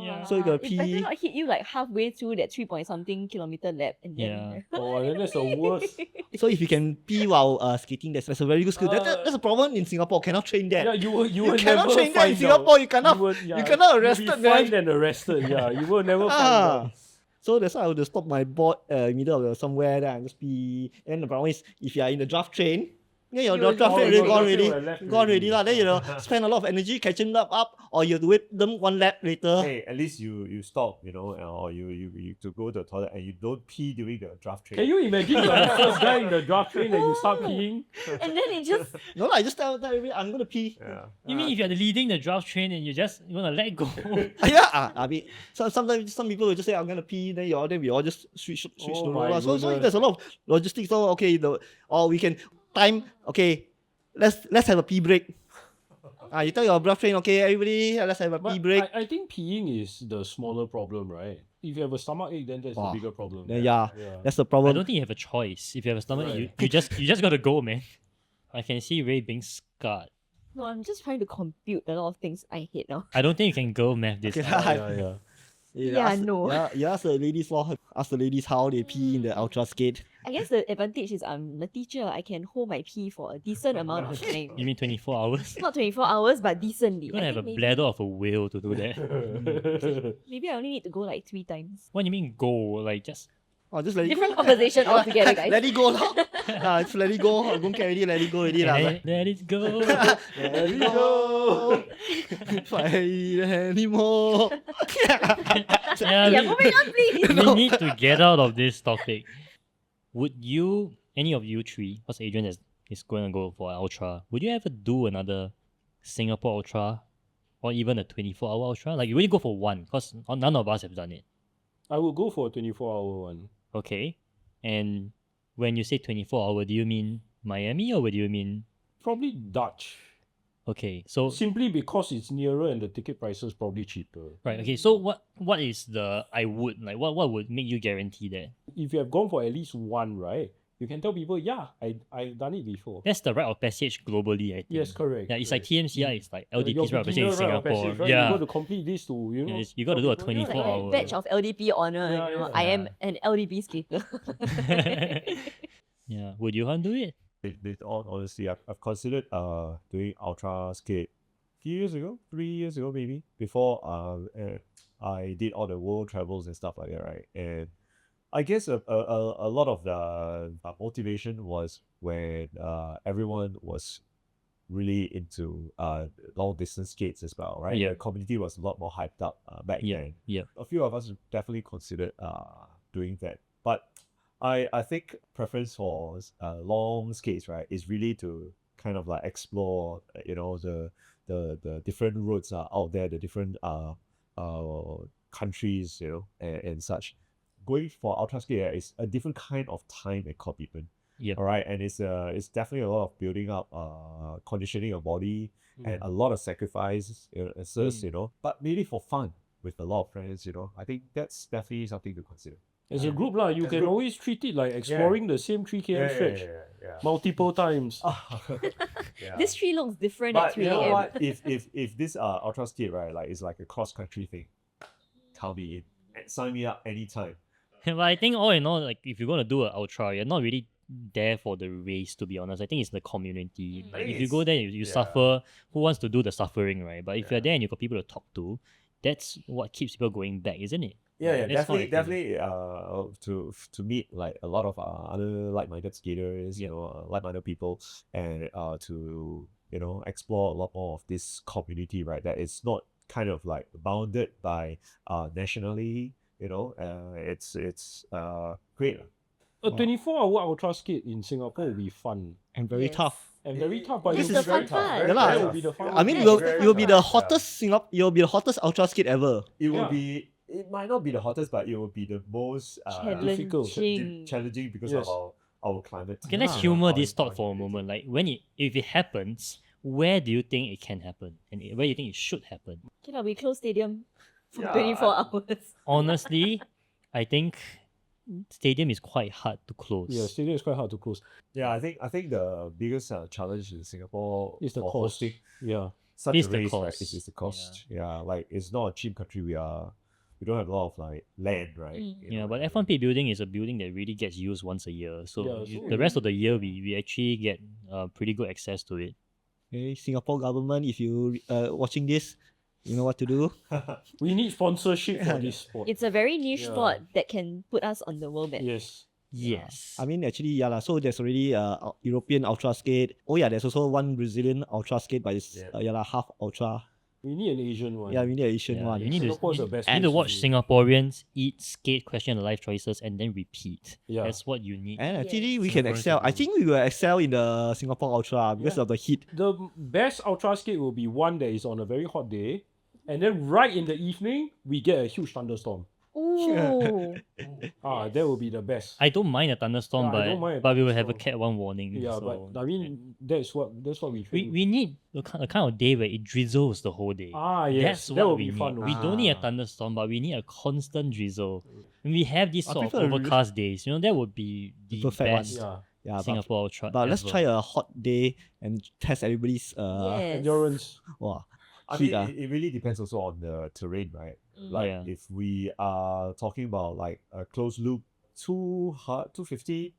Yeah. So you gotta It better pee. not hit you like halfway through that 3 point something kilometer lap and then Yeah. Oh, and then that's the worst. So if you can pee while skating, that's a very good skill. Uh, That's a problem in Singapore. Cannot train that. Yeah, you You will cannot never train that in find Singapore. out. You cannot- you cannot you'll arrested, be man. fined and arrested. Yeah, you will never find Ah. out. So that's why I would just stop my board in the middle of somewhere, then I just pee. And the problem is, if you are in the draft train, then your You will draft go train already. already gone Draft train already. will have left Gone already already. lah. Then you spend a lot of energy catching them up, or you have to wait them one lap later. Hey, at least you stop, or you to go to the toilet and you don't pee during the draft train. Can you imagine you're the first guy in the draft train and you start peeing? and then it just No lah, I just tell everybody I'm gonna pee. Yeah. You mean if you're leading the draft train and you're just gonna let go? Yeah, I mean, sometimes some people will just say I'm gonna pee, then we all just switch Oh the my role lah. So goodness. there's a lot of logistics. So okay, or we can time. Okay, let's have a pee break. You tell your draft train, okay, everybody, let's have a pee But break. I think peeing is the smaller problem, right? If you have a stomach ache, then that's Wow. the bigger problem. Then yeah, Yeah. that's the I problem. don't think you have a choice. If you have a stomach, Right. you just gotta go, man. I can see Ray being scarred. no, I'm just trying to compute a lot of things I hate now. I don't think you can go math this Okay, time. Yeah. Yeah, no. Yeah, you ask the ladies ask the ladies how they pee in the Ultraskate. I guess the advantage is I'm the teacher. I can hold my pee for a decent amount of time. You mean 24 hours? Not 24 hours, but decently. You're gonna I have a think bladder of a whale to do that. maybe I only need to go like 3 times. What do you mean go? Like just Just let it Different go. conversation altogether, guys. Let it go lah. Just let it go. I don't care already. Let it go already lah. let it go. Let it go. Fight anymore. Yeah, Yeah, we- moving on, please. we need to get out of this topic. Would you, any of you three, because Adrian is going to go for an ultra, would you ever do another Singapore ultra or even a 24-hour ultra? Like, you really go for one because none of us have done it. I would go for a 24-hour one. Okay. And when you say 24-hour, do you mean Miami or do you mean. Probably Dutch. Okay, so. Simply because it's nearer and the ticket price is probably cheaper. Right, okay, so what is the I would, like, what would make you guarantee that? If you have gone for at least one, right, you can tell people, yeah, I've done it before. That's the rite of passage globally, I think. Yes, correct. Yeah, it's like correct. TMCI, it's like Your LDP's rite of passage in beginner rite of Singapore. passage, right? Yeah. You got to complete this to, Yeah, know. you gotta do a tell people, 24 Like hour. badge of LDP honor. Yeah, you know, yeah. I am an LDP skater. Yeah, would you want to do it? With all honesty, I've considered doing ultra skate a few years ago, 3 years ago maybe, before I did all the world travels and stuff like that, right? And I guess a lot of the motivation was when everyone was really into long distance skates as well, right? Yeah. The community was a lot more hyped up back Yeah, then. yeah. A few of us definitely considered doing that, but I think preference for long skates, right, is really to kind of like explore, the different routes out there, the different countries, and such. going for Ultraskate is a different kind of time and commitment. Yep. All right, and it's definitely a lot of building up, conditioning your body, and a lot of sacrifices, you know. But maybe for fun with a lot of friends, you know, I think that's definitely something to consider. As a group lah, you As a can group. always treat it like exploring the same 3 km stretch yeah. multiple times. Yeah. This tree looks different at But 3 you know a.m. what? If this Ultraskate, right, like it's like a cross country thing, count me in. And sign me up anytime. But I think all in all, like if you're gonna do an ultra, you're not really there for the race, to be honest. I think it's the community. Mm. Like, I think if you go there, you yeah. suffer. Who wants to do the suffering, right? But if Yeah. you're there and you've got people to talk to, that's what keeps people going back, isn't it? Yeah, That's how I definitely, feel. definitely. To meet like a lot of other like-minded skaters, you know, like-minded people, and to explore a lot more of this community, right? That is not kind of like bounded by nationally, you know. It's great. A 24-hour ultra skate in Singapore will be fun And very Yes. tough. and very tough, but It's it'll the be very fun tough. part. Yeah lah. That will be the fun I mean, part. you'll be the Yeah. hottest you'll be the hottest ultra skate ever. It will Yeah. be. It might not be the hottest, but it will be the most difficult. Challenging. challenging because Yes. of our climate. Okay, let's Yeah. humor Our this thought for a environment. moment. Like if it happens, where do you think it can happen, and where do you think it should happen? Okay, lah, we close stadium for Yeah, 24 hours. Honestly, I think stadium is quite hard to close. Yeah, stadium is quite hard to close. Yeah, I think the biggest challenge in Singapore It's the for cost. hosting Yeah. such It's a the race, right, cost. is the cost. Yeah, like it's not a cheap country. We don't have a lot of like land, right? Mm. You Yeah, know, but and- F1 pit building is a building that really gets used once a year. So, Yeah, so the rest of the year, we actually get pretty good access to it. Okay, Singapore government, if you watching this, you know what to do. We need sponsorship for this sport. It's a very niche Yeah. sport that can put us on the world map. Yes. Yes. I mean, actually, yeah lah. So there's already European ultra skate. Oh yeah, there's also one Brazilian ultra skate, but it's Yeah. half ultra. We need an Asian one. Yeah, we need an Asian Yeah, one. you need to, Singapore is you the best need to place watch to be. Singaporeans eat, skate, question their life choices, and then repeat. Yeah. That's what you need. And actually, Yes. we can Singaporeans excel. can I do. think we will excel in the Singapore ultra because Yeah. of the heat. The best ultra skate will be one that is on a very hot day, and then right in the evening we get a huge thunderstorm. Ooh. That will be the best. I don't mind a thunderstorm, Yeah, I don't mind a but we will have a thunderstorm. Cat 1 warning. Yeah, so, but I mean that's what we train. we need a kind of day where it drizzles the whole day. yes, That's that what will we be need. fun. We also. don't need a Ah. thunderstorm, but we need a constant drizzle. When we have these I sort of prefer a re- overcast days, that would be the perfect one. best Yeah, Yeah, Singapore ultra. but let's ever. try a hot day and test everybody's Yes. endurance. wow. I Heat, mean, ah. it really depends also on the terrain, right? Mm. Like Yeah. if we are talking about like a closed loop, 250,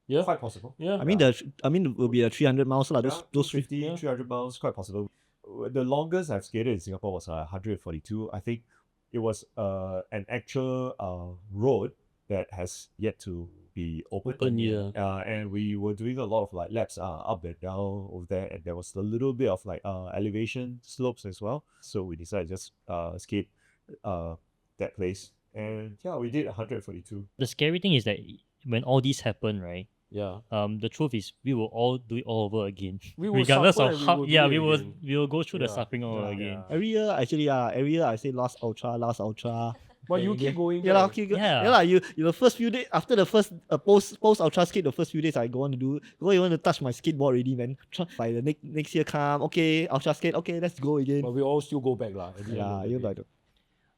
Yeah, quite possible. yeah. I mean, it will be the 300 miles lah. Those 250, yeah. 300 miles, quite possible. The longest I've skated in Singapore was 142. I think it was an actual road that has yet to be opened. yeah. And we were doing a lot of like laps up and down over there, and there was a little bit of like elevation slopes as well. So we decided to just skate that place, and yeah, we did 142. The scary thing is that when all these happen, right? Yeah. The truth is we will all do it all over again. We will Regardless suffer of and how we will yeah, do we it will again. we will go through the Yeah. suffering all over Yeah, again. yeah. Every year, actually, every year I say last ultra. But you keep going. Yeah, lah, back. okay, Yeah. yeah, lah. You the first few days after the first post ultra skate, the first few days I go on to do. Go, you want to touch my skateboard already, man. By the next year come, okay, ultra skate, okay, let's go again. But we all still go back lah. at the end Yeah, of the you day. like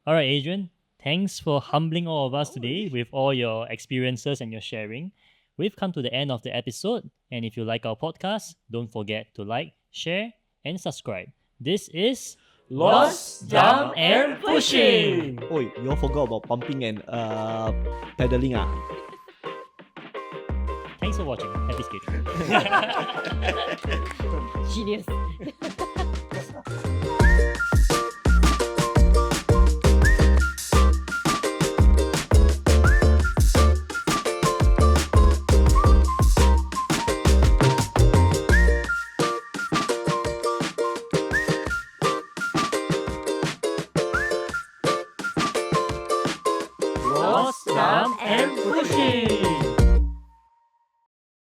All right, Adrian. Thanks for humbling all of us today with all your experiences and your sharing. We've come to the end of the episode, and if you like our podcast, don't forget to like, share, and subscribe. This is Lost, Dumb, and Pushing. Oh, you all forgot about pumping and pedaling ah. Thanks for watching. Happy skating. Genius.